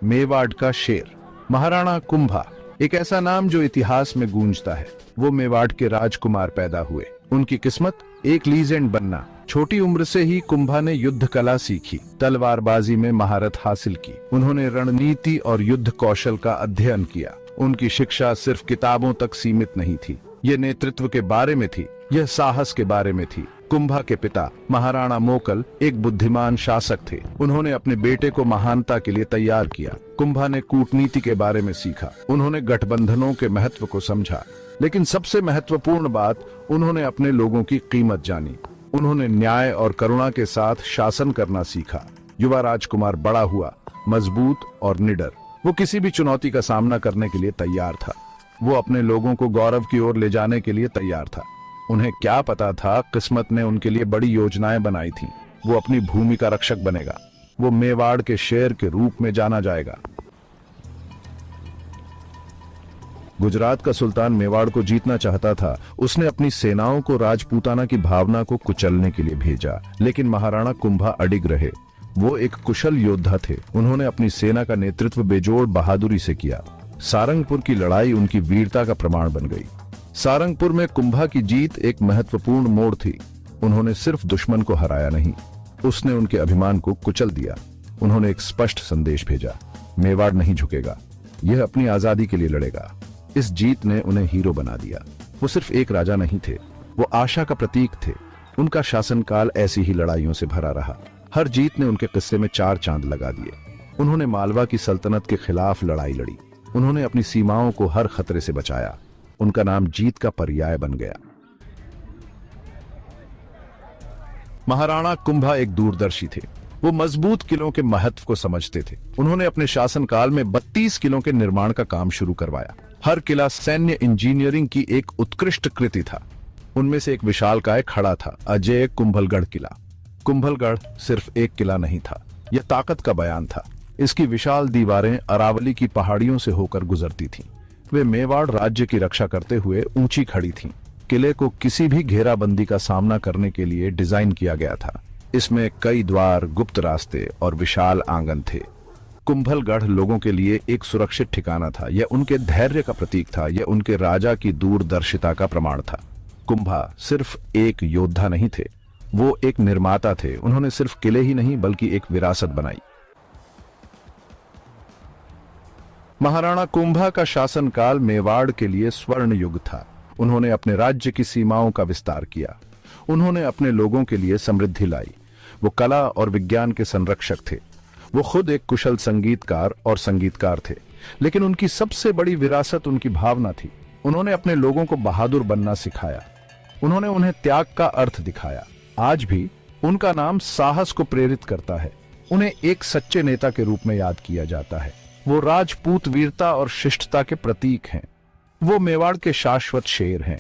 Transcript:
मेवाड़ का शेर। महाराणा कुंभा एक ऐसा नाम जो इतिहास में गूंजता है। वो मेवाड़ के राजकुमार पैदा हुए। उनकी किस्मत एक लीजेंड बनना। छोटी उम्र से ही कुंभा ने युद्ध कला सीखी, तलवारबाजी में महारत हासिल की। उन्होंने रणनीति और युद्ध कौशल का अध्ययन किया। उनकी शिक्षा सिर्फ किताबों तक सीमित नहीं थी, ये नेतृत्व के बारे में थी, यह साहस के बारे में थी। कुंभा के पिता महाराणा मोकल एक बुद्धिमान शासक थे। उन्होंने अपने बेटे को महानता के लिए तैयार किया। कुंभा ने कूटनीति के बारे में सीखा। उन्होंने गठबंधनों के महत्व को समझा, लेकिन सबसे महत्वपूर्ण बात, उन्होंने अपने लोगों की कीमत जानी। उन्होंने न्याय और करुणा के साथ शासन करना सीखा। युवा राजकुमार बड़ा हुआ, मजबूत और निडर। वो किसी भी चुनौती का सामना करने के लिए तैयार था। वो अपने लोगों को गौरव की ओर ले जाने के लिए तैयार था। उन्हें क्या पता था, किस्मत ने उनके लिए बड़ी योजनाएं बनाई थीं। वो अपनी भूमि का रक्षक बनेगा। वो मेवाड़ के शेर के रूप में जाना जाएगा। गुजरात का सुल्तान मेवाड़ को जीतना चाहता था। उसने अपनी सेनाओं को राजपूताना की भावना को कुचलने के लिए भेजा, लेकिन महाराणा कुंभा अडिग रहे। वो एक कुशल योद्धा थे। उन्होंने अपनी सेना का नेतृत्व बेजोड़ बहादुरी से किया। सारंगपुर की लड़ाई उनकी वीरता का प्रमाण बन गई। सारंगपुर में कुंभा की जीत एक महत्वपूर्ण मोड़ थी। उन्होंने सिर्फ दुश्मन को हराया नहीं, उसने उनके अभिमान को कुचल दिया। उन्होंने एक स्पष्ट संदेश भेजा, मेवाड़ नहीं झुकेगा, यह अपनी आजादी के लिए लड़ेगा। इस जीत ने उन्हें हीरो बना दिया। वो सिर्फ एक राजा नहीं थे, वो आशा का प्रतीक थे। उनका शासनकाल ऐसी ही लड़ाइयों से भरा रहा। हर जीत ने उनके किस्से में 4 चांद लगा दिए। उन्होंने मालवा की सल्तनत के खिलाफ लड़ाई लड़ी। उन्होंने अपनी सीमाओं को हर खतरे से बचाया। उनका नाम जीत का पर्याय बन गया। महाराणा कुंभा एक दूरदर्शी थे। वो मजबूत किलों के महत्व को समझते थे। उन्होंने अपने शासनकाल में 32 किलों के निर्माण का काम शुरू करवाया। हर किला सैन्य इंजीनियरिंग की एक उत्कृष्ट कृति था। उनमें से एक विशालकाय खड़ा था, अजय कुंभलगढ़ किला। कुंभलगढ़ सिर्फ एक किला नहीं था, यह ताकत का बयान था। इसकी विशाल दीवारें अरावली की पहाड़ियों से होकर गुजरती थीं। वे मेवाड़ राज्य की रक्षा करते हुए ऊंची खड़ी थीं। किले को किसी भी घेराबंदी का सामना करने के लिए डिजाइन किया गया था। इसमें कई द्वार, गुप्त रास्ते और विशाल आंगन थे। कुंभलगढ़ लोगों के लिए एक सुरक्षित ठिकाना था। यह उनके धैर्य का प्रतीक था। यह उनके राजा की दूरदर्शिता का प्रमाण था। कुंभा सिर्फ एक योद्धा नहीं थे, वो एक निर्माता थे। उन्होंने सिर्फ किले ही नहीं बल्कि एक विरासत बनाई। महाराणा कुंभा का शासनकाल मेवाड़ के लिए स्वर्ण युग था। उन्होंने अपने राज्य की सीमाओं का विस्तार किया। उन्होंने अपने लोगों के लिए समृद्धि लाई। वो कला और विज्ञान के संरक्षक थे। वो खुद एक कुशल संगीतकार और संगीतकार थे, लेकिन उनकी सबसे बड़ी विरासत उनकी भावना थी। उन्होंने अपने लोगों को बहादुर बनना सिखाया। उन्होंने उन्हें त्याग का अर्थ दिखाया। आज भी उनका नाम साहस को प्रेरित करता है। उन्हें एक सच्चे नेता के रूप में याद किया जाता है। वो राजपूत वीरता और शिष्टता के प्रतीक हैं। वो मेवाड़ के शाश्वत शेर हैं।